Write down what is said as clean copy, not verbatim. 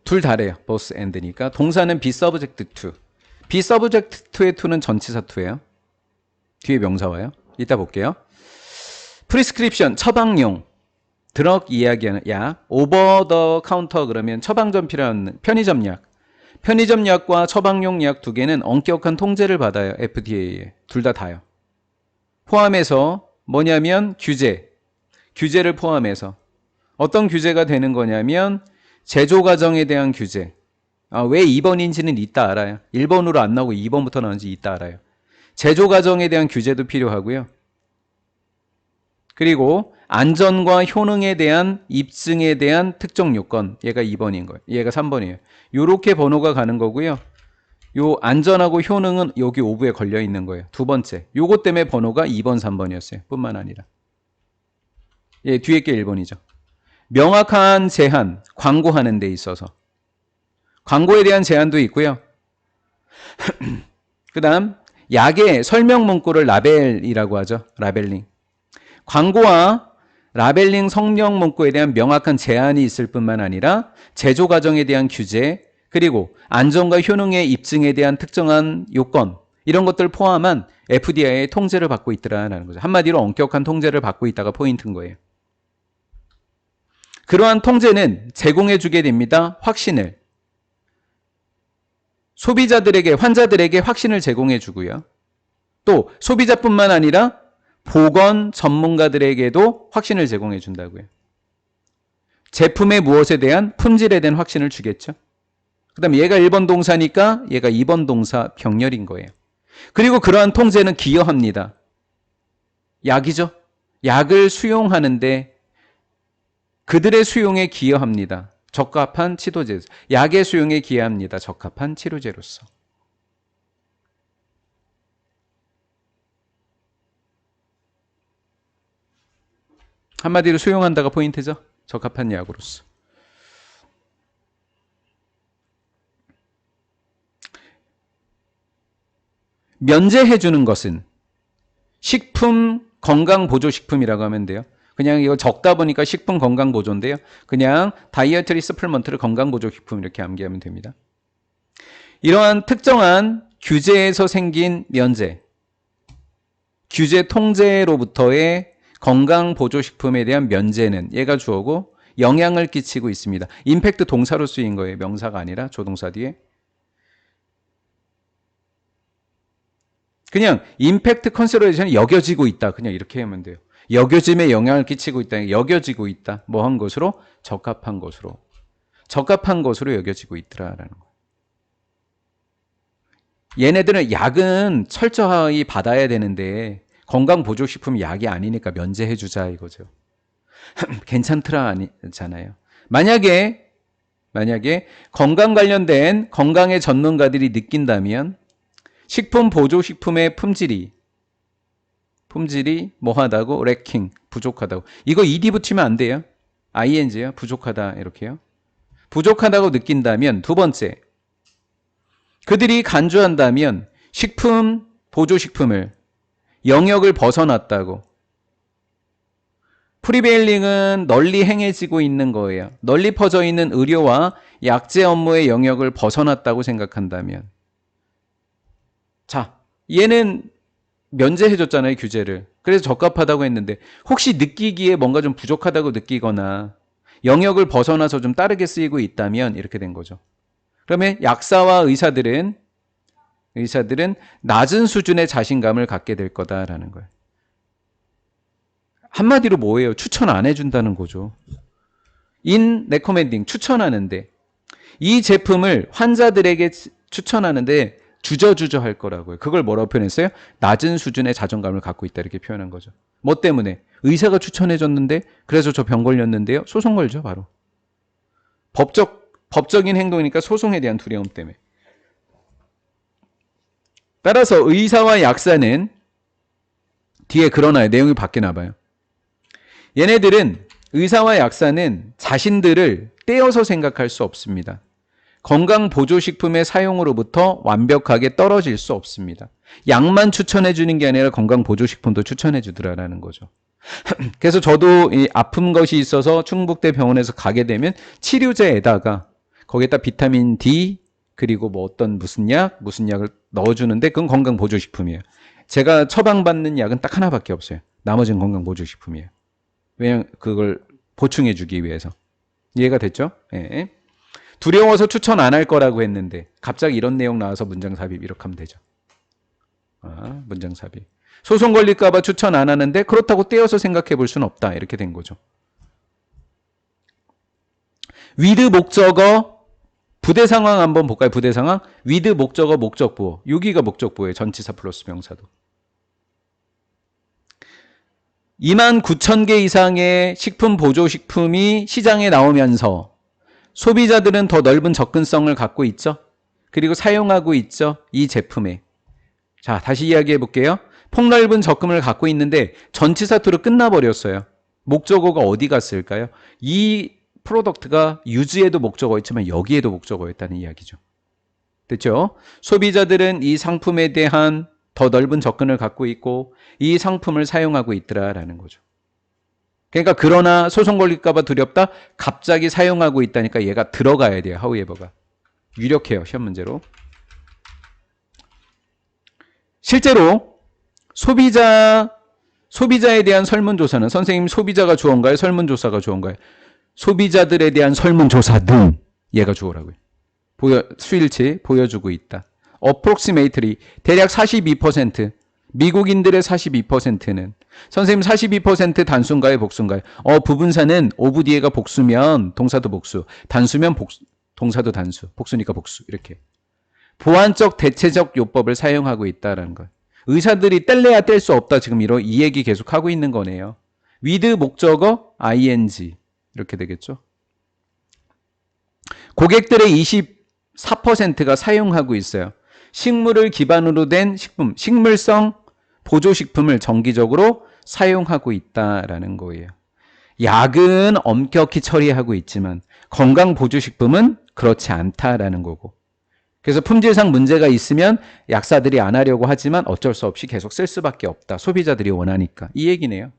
둘 다래요. both and니까. 동사는 be subject to. be subject to의 to는 전치사 to예요. 뒤에 명사 와요. 이따 볼게요. prescription, 처방용. 드럭 이야기하는 약. over the counter 그러면 처방전 필요한 편의점 약. 편의점 약과 처방용 약 두 개는 엄격한 통제를 받아요. FDA에. 둘 다 다요. 포함해서 뭐냐면 규제를 포함해서. 어떤 규제가 되는 거냐면 제조 과정에 대한 규제. 왜 2번인지는 이따 알아요. 1번으로 안 나오고 2번부터 나오는지 이따 알아요. 제조 과정에 대한 규제도 필요하고요. 그리고 안전과 효능에 대한 입증에 대한 특정 요건. 얘가 2번인 거예요. 얘가 3번이에요. 요렇게 번호가 가는 거고요. 요 안전하고 효능은 여기 오부에 걸려 있는 거예요. 두 번째. 요것 때문에 번호가 2번, 3번이었어요. 뿐만 아니라. 예, 뒤에 게 1번이죠. 명확한 제한, 광고하는 데 있어서. 광고에 대한 제한도 있고요. 그 다음 약의 설명 문구를 라벨이라고 하죠. 라벨링. 광고와 라벨링 성명 문구에 대한 명확한 제한이 있을 뿐만 아니라 제조 과정에 대한 규제, 그리고 안전과 효능의 입증에 대한 특정한 요건, 이런 것들 포함한 FDA의 통제를 받고 있더라라는 거죠. 한마디로 엄격한 통제를 받고 있다가 포인트인 거예요. 그러한 통제는 제공해 주게 됩니다. 확신을. 소비자들에게, 환자들에게 확신을 제공해 주고요. 또 소비자뿐만 아니라 보건 전문가들에게도 확신을 제공해 준다고요. 제품의 무엇에 대한 품질에 대한 확신을 주겠죠. 그 다음에 얘가 1번 동사니까 얘가 2번 동사 병렬인 거예요. 그리고 그러한 통제는 기여합니다. 약이죠. 약을 수용하는데 그들의 수용에 기여합니다. 적합한 치료제, 약의 수용에 기여합니다. 적합한 치료제로서. 한마디로 수용한다가 포인트죠. 적합한 약으로서. 면제해 주는 것은 식품 건강보조식품이라고 하면 돼요. 그냥 이거 적다 보니까 식품 건강보조인데요. 그냥 다이어트리 서플먼트를 건강보조식품 이렇게 암기하면 됩니다. 이러한 특정한 규제에서 생긴 면제, 규제 통제로부터의 건강보조식품에 대한 면제는 얘가 주어고 영향을 끼치고 있습니다. 임팩트 동사로 쓰인 거예요. 명사가 아니라 조동사 뒤에. 그냥 임팩트 컨시더레이션이 여겨지고 있다. 그냥 이렇게 하면 돼요. 여겨짐에 영향을 끼치고 있다. 여겨지고 있다. 뭐 한 것으로? 적합한 것으로. 적합한 것으로 여겨지고 있더라라는 거예요. 얘네들은 약은 철저히 받아야 되는데 건강보조식품이 약이 아니니까 면제해 주자 이거죠. 괜찮더라잖아요. 만약에 건강 관련된 건강의 전문가들이 느낀다면 식품 보조식품의 품질이 뭐하다고? 래킹, 부족하다고. 이거 ed 붙이면 안 돼요. ing요. 부족하다 이렇게요. 부족하다고 느낀다면 두 번째, 그들이 간주한다면 식품 보조식품을 영역을 벗어났다고. 프리베일링은 널리 행해지고 있는 거예요. 널리 퍼져 있는 의료와 약제 업무의 영역을 벗어났다고 생각한다면. 자, 얘는 면제해줬잖아요, 규제를. 그래서 적합하다고 했는데 혹시 느끼기에 뭔가 좀 부족하다고 느끼거나 영역을 벗어나서 좀 다르게 쓰이고 있다면 이렇게 된 거죠. 그러면 약사와 의사들은 낮은 수준의 자신감을 갖게 될 거다라는 거예요. 한마디로 뭐예요? 추천 안 해준다는 거죠. in recommending, 추천하는데 이 제품을 환자들에게 추천하는데 주저주저 할 거라고요. 그걸 뭐라고 표현했어요? 낮은 수준의 자존감을 갖고 있다 이렇게 표현한 거죠. 뭐 때문에? 의사가 추천해줬는데 그래서 저 병 걸렸는데요. 소송 걸죠 바로. 법적인 행동이니까 소송에 대한 두려움 때문에. 따라서 의사와 약사는 뒤에 그러나요. 내용이 바뀌나 봐요. 얘네들은 의사와 약사는 자신들을 떼어서 생각할 수 없습니다. 건강보조식품의 사용으로부터 완벽하게 떨어질 수 없습니다. 약만 추천해 주는 게 아니라 건강보조식품도 추천해 주더라라는 거죠. 그래서 저도 이 아픈 것이 있어서 충북대 병원에서 가게 되면 치료제에다가 거기에다 비타민 D 그리고 뭐 어떤 무슨 약을 넣어주는데 그건 건강보조식품이에요. 제가 처방받는 약은 딱 하나밖에 없어요. 나머지는 건강보조식품이에요. 왜냐면 그걸 보충해주기 위해서. 이해가 됐죠? 예. 두려워서 추천 안 할 거라고 했는데 갑자기 이런 내용 나와서 문장 삽입 이렇게 하면 되죠. 문장 삽입. 소송 걸릴까 봐 추천 안 하는데 그렇다고 떼어서 생각해 볼 수는 없다. 이렇게 된 거죠. with 목적어 부대 상황 한번 볼까요? 부대 상황. with 목적어 목적보. 여기가 목적보예요. 전치사 플러스 명사도. 29,000개 이상의 식품 보조식품이 시장에 나오면서 소비자들은 더 넓은 접근성을 갖고 있죠. 그리고 사용하고 있죠. 이 제품에. 자, 다시 이야기해 볼게요. 폭넓은 접근을 갖고 있는데 전치사 투로 끝나버렸어요. 목적어가 어디 갔을까요? 이 프로덕트가 유즈에도 목적어 있지만 여기에도 목적어였다는 이야기죠. 됐죠? 소비자들은 이 상품에 대한 더 넓은 접근을 갖고 있고 이 상품을 사용하고 있더라라는 거죠. 그러니까 그러나 소송 걸릴까 봐 두렵다. 갑자기 사용하고 있다니까 얘가 들어가야 돼요. however가. 유력해요. 시험 문제로. 실제로 소비자에 대한 설문조사는 선생님 소비자가 주어인가요? 설문조사가 주어인가요? 소비자들에 대한 설문조사는 얘가 주어라고요. 수일치 보여주고 있다. approximately 대략 42% 미국인들의 42%는 선생님 42% 단수인가요? 복수인가요? 부분사는 오브 뒤에가 복수면 동사도 복수, 단수면 동사도 단수, 복수니까 복수 이렇게 보완적 대체적 요법을 사용하고 있다라는 거예요. 의사들이 뗄래야 뗄 수 없다 지금 이 얘기 계속 하고 있는 거네요. with 목적어 ing 이렇게 되겠죠. 고객들의 24%가 사용하고 있어요. 식물을 기반으로 된 식품, 식물성 보조식품을 정기적으로 사용하고 있다라는 거예요. 약은 엄격히 처리하고 있지만 건강보조식품은 그렇지 않다라는 거고. 그래서 품질상 문제가 있으면 약사들이 안 하려고 하지만 어쩔 수 없이 계속 쓸 수밖에 없다. 소비자들이 원하니까. 이 얘기네요.